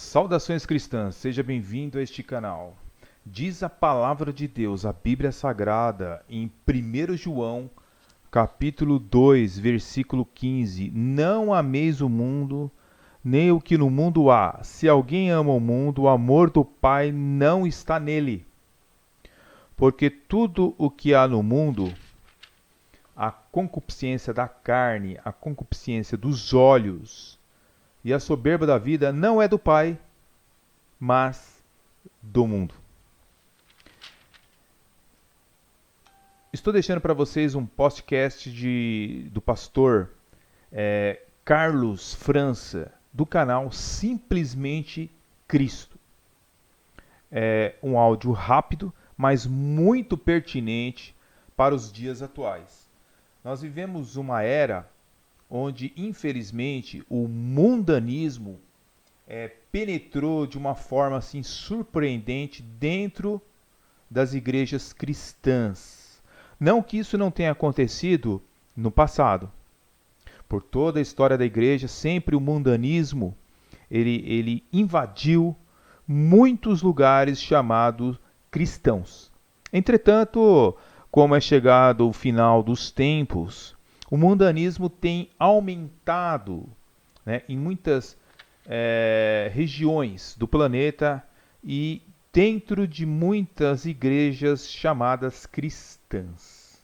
Saudações cristãs, seja bem-vindo a este canal. Diz a palavra de Deus, a Bíblia Sagrada, em 1 João, capítulo 2, versículo 15: Não ameis o mundo, nem o que no mundo há. Se alguém ama o mundo, o amor do Pai não está nele. Porque tudo o que há no mundo, a concupiscência da carne, a concupiscência dos olhos e a soberba da vida, não é do Pai, mas do mundo. Estou deixando para vocês um podcast do pastor Carlos França, do canal Simplesmente Cristo. É um áudio rápido, mas muito pertinente para os dias atuais. Nós vivemos uma era onde, infelizmente, o mundanismo penetrou de uma forma assim surpreendente dentro das igrejas cristãs. Não que isso não tenha acontecido no passado. Por toda a história da igreja, sempre o mundanismo ele invadiu muitos lugares chamados cristãos. Entretanto, como é chegado o final dos tempos, o mundanismo tem aumentado, né, em muitas regiões do planeta e dentro de muitas igrejas chamadas cristãs.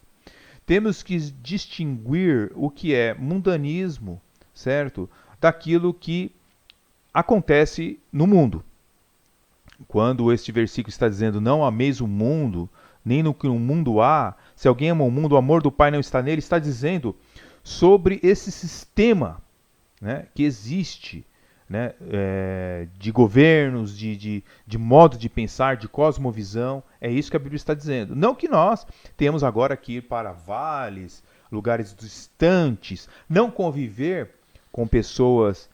Temos que distinguir o que é mundanismo, certo? Daquilo que acontece no mundo. Quando este versículo está dizendo não ameis o mundo, nem no que no mundo há, se alguém ama o mundo, o amor do Pai não está nele, está dizendo sobre esse sistema, né, que existe, né, de governos, de modo de pensar, de cosmovisão. É isso que a Bíblia está dizendo. Não que nós tenhamos agora que ir para vales, lugares distantes, não conviver com pessoas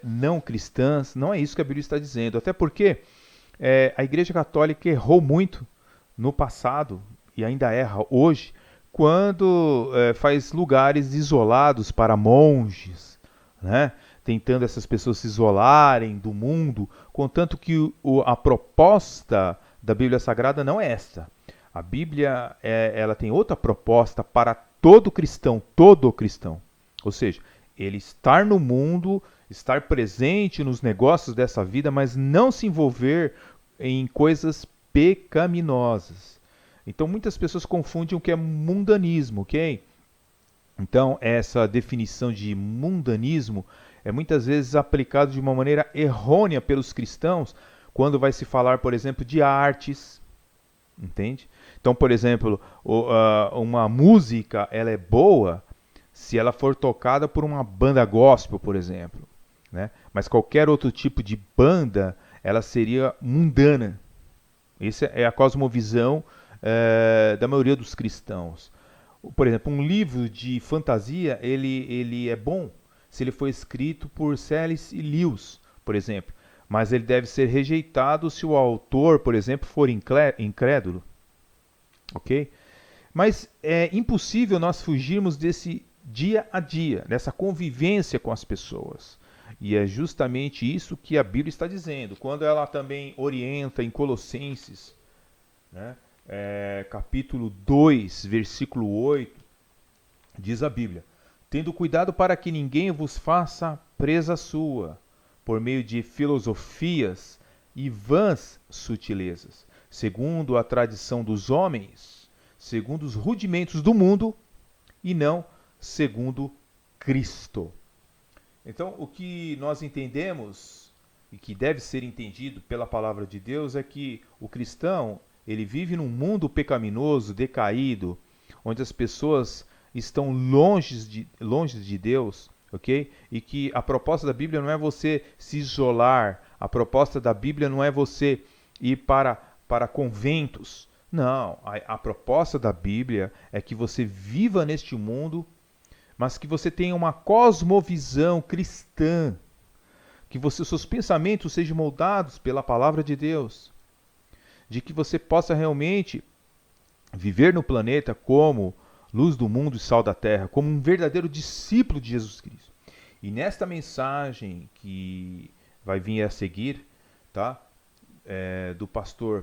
não cristãs. Não é isso que a Bíblia está dizendo. Até porque a Igreja Católica errou muito no passado e ainda erra hoje quando faz lugares isolados para monges, né? Tentando essas pessoas se isolarem do mundo, contanto que a proposta da Bíblia Sagrada não é essa. A Bíblia ela tem outra proposta para todo cristão, ou seja, ele estar no mundo, estar presente nos negócios dessa vida, mas não se envolver em coisas pecaminosas. Então muitas pessoas confundem o que é mundanismo, ok? Então essa definição de mundanismo é muitas vezes aplicado de uma maneira errônea pelos cristãos quando vai se falar, por exemplo, de artes, entende? Então, por exemplo, uma música ela é boa se ela for tocada por uma banda gospel, por exemplo, né? Mas qualquer outro tipo de banda ela seria mundana. Essa é a cosmovisão da maioria dos cristãos. Por exemplo, um livro de fantasia ele é bom se ele for escrito por C.S. Lewis, por exemplo, mas ele deve ser rejeitado se o autor, por exemplo, for incrédulo, ok? Mas é impossível nós fugirmos desse dia a dia, dessa convivência com as pessoas. E é justamente isso que a Bíblia está dizendo, quando ela também orienta em Colossenses, né, capítulo 2, versículo 8, diz a Bíblia: tendo cuidado para que ninguém vos faça presa sua, por meio de filosofias e vãs sutilezas, segundo a tradição dos homens, segundo os rudimentos do mundo, e não segundo Cristo. Então, o que nós entendemos, e que deve ser entendido pela palavra de Deus, é que o cristão, ele vive num mundo pecaminoso, decaído, onde as pessoas estão longe de Deus, ok? E que a proposta da Bíblia não é você se isolar, a proposta da Bíblia não é você ir para conventos. Não, a proposta da Bíblia é que você viva neste mundo, mas que você tenha uma cosmovisão cristã, que seus pensamentos sejam moldados pela palavra de Deus, de que você possa realmente viver no planeta como luz do mundo e sal da terra, como um verdadeiro discípulo de Jesus Cristo. E nesta mensagem que vai vir a seguir, tá? Do pastor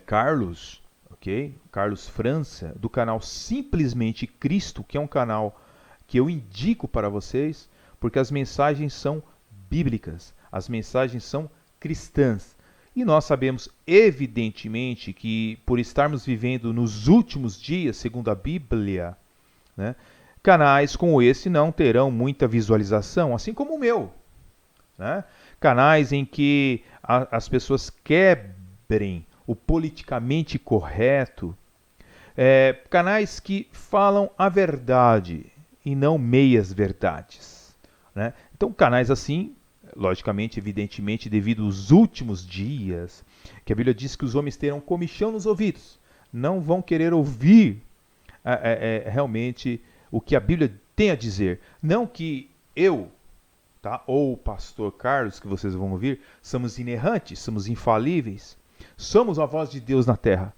Carlos, ok? Carlos França, do canal Simplesmente Cristo, que é um canal que eu indico para vocês, porque as mensagens são bíblicas, as mensagens são cristãs. E nós sabemos, evidentemente, que por estarmos vivendo nos últimos dias, segundo a Bíblia, né, canais como esse não terão muita visualização, assim como o meu. Né? Canais em que as pessoas quebrem o politicamente correto, canais que falam a verdade e não meias verdades. Né? Então, canais assim, logicamente, evidentemente, devido aos últimos dias, que a Bíblia diz que os homens terão comichão nos ouvidos, não vão querer ouvir realmente o que a Bíblia tem a dizer. Não que eu, tá, ou o pastor Carlos, que vocês vão ouvir, somos inerrantes, somos infalíveis, somos a voz de Deus na terra.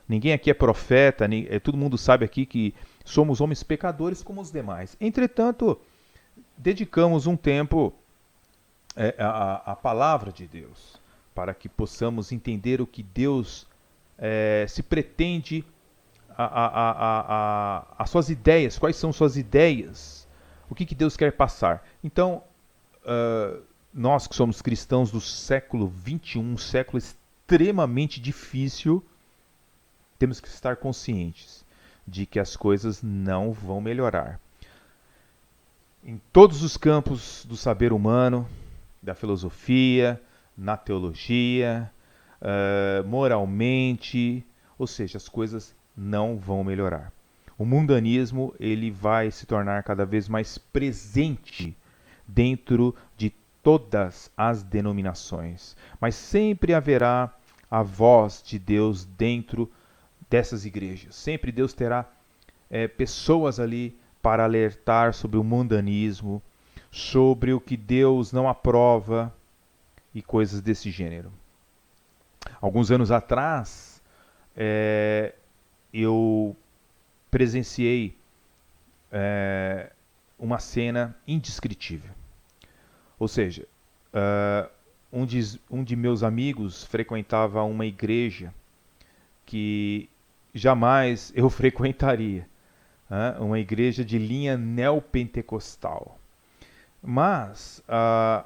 Ninguém aqui é profeta, todo mundo sabe aqui que somos homens pecadores como os demais. Entretanto, dedicamos um tempo à palavra de Deus, para que possamos entender o que Deus se pretende, as suas ideias, quais são suas ideias, o que Deus quer passar. Então, nós que somos cristãos do século XXI, um século extremamente difícil, temos que estar conscientes de que as coisas não vão melhorar. Em todos os campos do saber humano, da filosofia, na teologia, moralmente, ou seja, as coisas não vão melhorar. O mundanismo ele vai se tornar cada vez mais presente dentro de todas as denominações, mas sempre haverá a voz de Deus dentro dessas igrejas. Sempre Deus terá pessoas ali para alertar sobre o mundanismo, sobre o que Deus não aprova e coisas desse gênero. Alguns anos atrás, eu presenciei uma cena indescritível. Ou seja, um de meus amigos frequentava uma igreja que jamais eu frequentaria, né? Uma igreja de linha neopentecostal. Mas,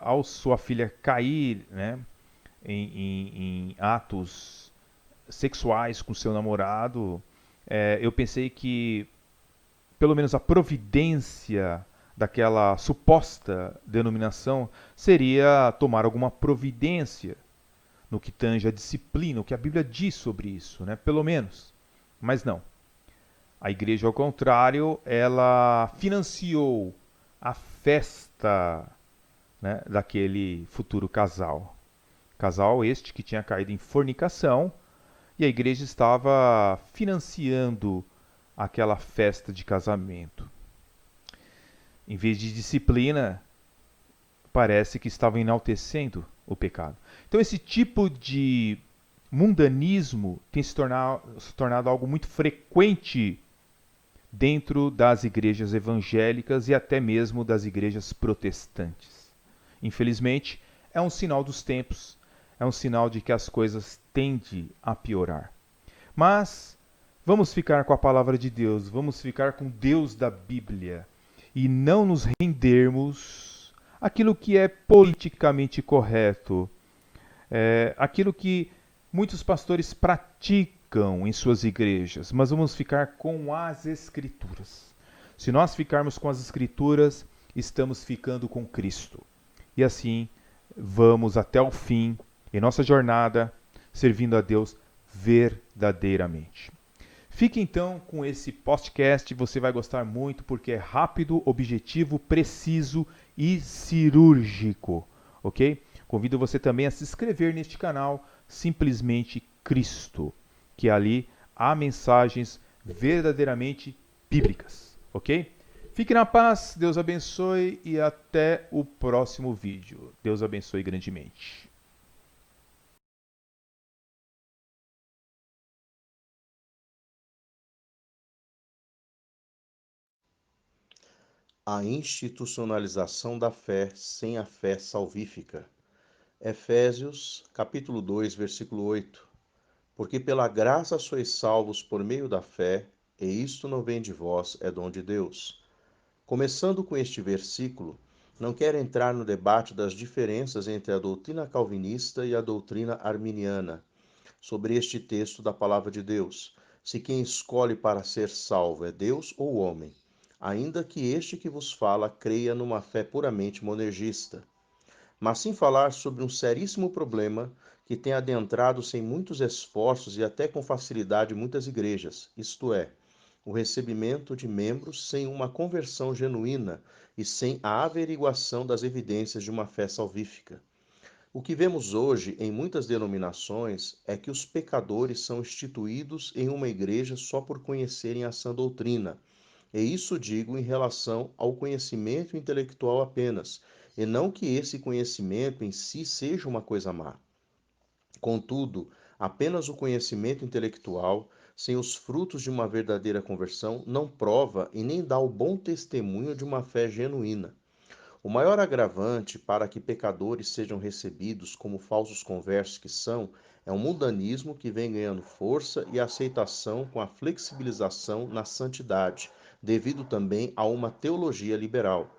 ao sua filha cair, né, em atos sexuais com seu namorado, eu pensei que pelo menos a providência daquela suposta denominação seria tomar alguma providência no que tange a disciplina, o que a Bíblia diz sobre isso, né? Pelo menos. Mas não. A igreja, ao contrário, ela financiou a festa, né, daquele futuro casal. Casal este que tinha caído em fornicação e a igreja estava financiando aquela festa de casamento. Em vez de disciplina, parece que estava enaltecendo o pecado. Então esse tipo de mundanismo tem se tornado algo muito frequente dentro das igrejas evangélicas e até mesmo das igrejas protestantes. Infelizmente, é um sinal dos tempos, é um sinal de que as coisas tendem a piorar. Mas vamos ficar com a palavra de Deus, vamos ficar com Deus da Bíblia e não nos rendermos àquilo que é politicamente correto, aquilo que muitos pastores praticam em suas igrejas, mas vamos ficar com as Escrituras. Se nós ficarmos com as Escrituras, estamos ficando com Cristo. E assim vamos até o fim em nossa jornada, servindo a Deus verdadeiramente. Fique então com esse podcast, você vai gostar muito porque é rápido, objetivo, preciso e cirúrgico, ok? Convido você também a se inscrever neste canal Simplesmente Cristo, que ali há mensagens verdadeiramente bíblicas, ok? Fique na paz, Deus abençoe e até o próximo vídeo. Deus abençoe grandemente. A institucionalização da fé sem a fé salvífica. Efésios, capítulo 2, versículo 8. Porque pela graça sois salvos por meio da fé, e isto não vem de vós, é dom de Deus. Começando com este versículo, não quero entrar no debate das diferenças entre a doutrina calvinista e a doutrina arminiana sobre este texto da palavra de Deus, se quem escolhe para ser salvo é Deus ou o homem, ainda que este que vos fala creia numa fé puramente monergista. Mas sim falar sobre um seríssimo problema que tem adentrado sem muitos esforços e até com facilidade muitas igrejas, isto é, o recebimento de membros sem uma conversão genuína e sem a averiguação das evidências de uma fé salvífica. O que vemos hoje em muitas denominações é que os pecadores são instituídos em uma igreja só por conhecerem a sã doutrina. E isso digo em relação ao conhecimento intelectual apenas, e não que esse conhecimento em si seja uma coisa má. Contudo, apenas o conhecimento intelectual, sem os frutos de uma verdadeira conversão, não prova e nem dá o bom testemunho de uma fé genuína. O maior agravante para que pecadores sejam recebidos como falsos conversos que são, é um mundanismo que vem ganhando força e aceitação com a flexibilização na santidade, devido também a uma teologia liberal.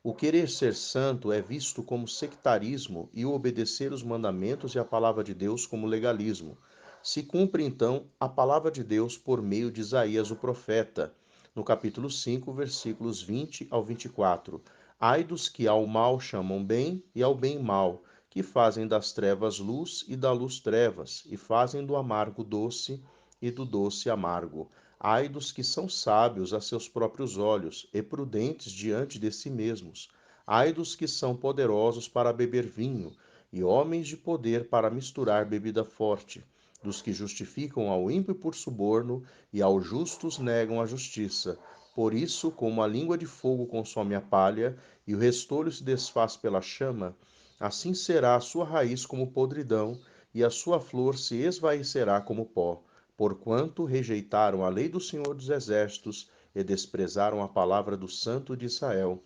O querer ser santo é visto como sectarismo e o obedecer os mandamentos e a palavra de Deus como legalismo. Se cumpre então a palavra de Deus por meio de Isaías o profeta, no capítulo 5, versículos 20 ao 24. Ai dos que ao mal chamam bem e ao bem mal, que fazem das trevas luz e da luz trevas, e fazem do amargo doce e do doce amargo. Ai dos que são sábios a seus próprios olhos e prudentes diante de si mesmos. Ai dos que são poderosos para beber vinho e homens de poder para misturar bebida forte, dos que justificam ao ímpio por suborno e aos justos negam a justiça. Por isso, como a língua de fogo consome a palha e o restolho se desfaz pela chama, assim será a sua raiz como podridão e a sua flor se esvaecerá como pó, porquanto rejeitaram a lei do Senhor dos Exércitos e desprezaram a palavra do Santo de Israel.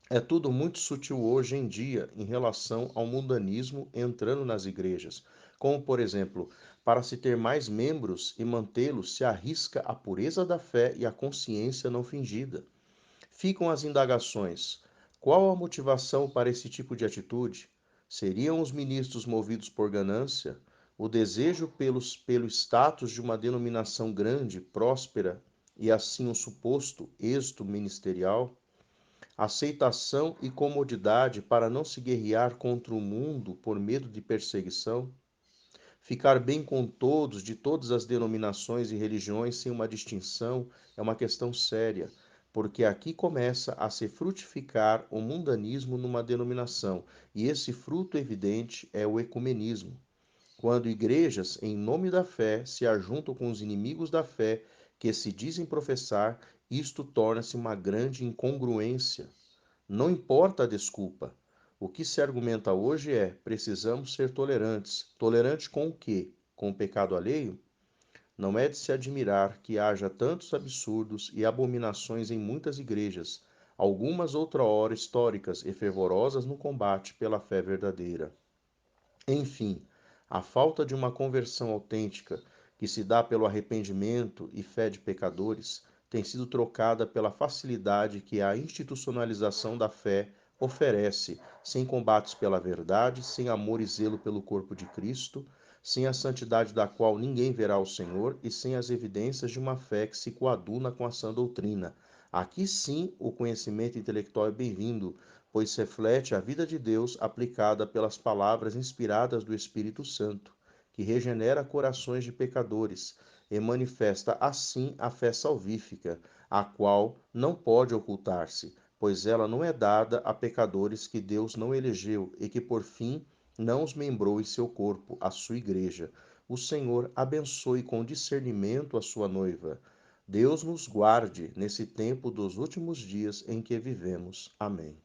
É tudo muito sutil hoje em dia em relação ao mundanismo entrando nas igrejas, como, por exemplo, para se ter mais membros e mantê-los se arrisca a pureza da fé e a consciência não fingida. Ficam as indagações: qual a motivação para esse tipo de atitude? Seriam os ministros movidos por ganância? O desejo pelo status de uma denominação grande, próspera e assim um suposto êxito ministerial? Aceitação e comodidade para não se guerrear contra o mundo por medo de perseguição? Ficar bem com todos, de todas as denominações e religiões, sem uma distinção, é uma questão séria, porque aqui começa a se frutificar o mundanismo numa denominação, e esse fruto evidente é o ecumenismo. Quando igrejas, em nome da fé, se ajuntam com os inimigos da fé que se dizem professar, isto torna-se uma grande incongruência. Não importa a desculpa. O que se argumenta hoje é: precisamos ser tolerantes. Tolerante com o quê? Com o pecado alheio? Não é de se admirar que haja tantos absurdos e abominações em muitas igrejas, algumas outrora históricas e fervorosas no combate pela fé verdadeira. Enfim, a falta de uma conversão autêntica, que se dá pelo arrependimento e fé de pecadores, tem sido trocada pela facilidade que a institucionalização da fé oferece, sem combates pela verdade, sem amor e zelo pelo corpo de Cristo, sem a santidade da qual ninguém verá o Senhor e sem as evidências de uma fé que se coaduna com a sã doutrina. Aqui sim o conhecimento intelectual é bem-vindo, pois reflete a vida de Deus aplicada pelas palavras inspiradas do Espírito Santo, que regenera corações de pecadores e manifesta assim a fé salvífica, a qual não pode ocultar-se, pois ela não é dada a pecadores que Deus não elegeu e que por fim não os membrou em seu corpo, a sua igreja. O Senhor abençoe com discernimento a sua noiva. Deus nos guarde nesse tempo dos últimos dias em que vivemos. Amém.